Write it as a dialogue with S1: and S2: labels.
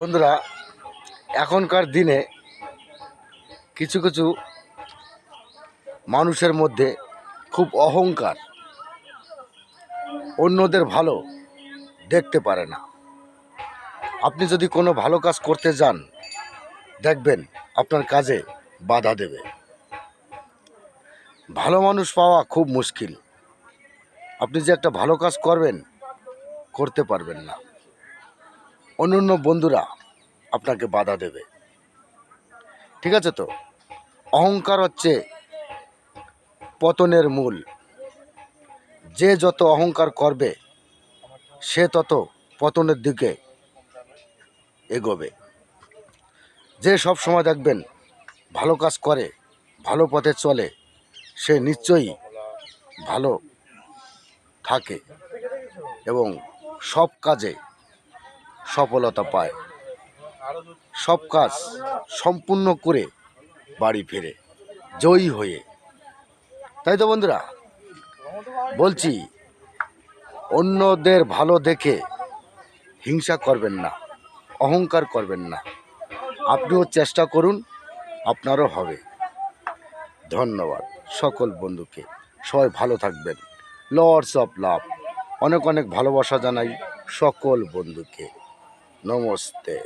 S1: বন্ধুরা, এখনকার দিনে কিছু কিছু মানুষের মধ্যে খুব অহংকার, অন্যদের ভালো দেখতে পারে না। আপনি যদি কোনো ভালো কাজ করতে যান, দেখবেন আপনার কাজে বাধা দেবে। ভালো মানুষ পাওয়া খুব মুশকিল। আপনি যে একটা ভালো কাজ করতে পারবেন না, অন্য বন্ধুরা আপনাকে বাধা দেবে। ঠিক আছে তো? অহংকার হচ্ছে পতনের মূল। যে যত অহংকার করবে সে তত পতনের দিকে এগোবে। যে সব সময় দেখবেন ভালো কাজ করে, ভালো পথে চলে, সে নিশ্চয়ই ভালো থাকে এবং সব কাজে সফলতা পায়। সব কাজ সম্পূর্ণ করে বাড়ি ফেরে জয়ী হয়ে। তাই তো বন্ধুরা, বলছি অন্যদের ভালো দেখে হিংসা করবেন না, অহংকার করবেন না। আপনিও চেষ্টা করুন, আপনারও হবে। ধন্যবাদ সকল বন্ধুকে। সবাই ভালো থাকবেন। Lords of love. অনেক অনেক ভালোবাসা জানাই সকল বন্ধুকে। নমস্তে।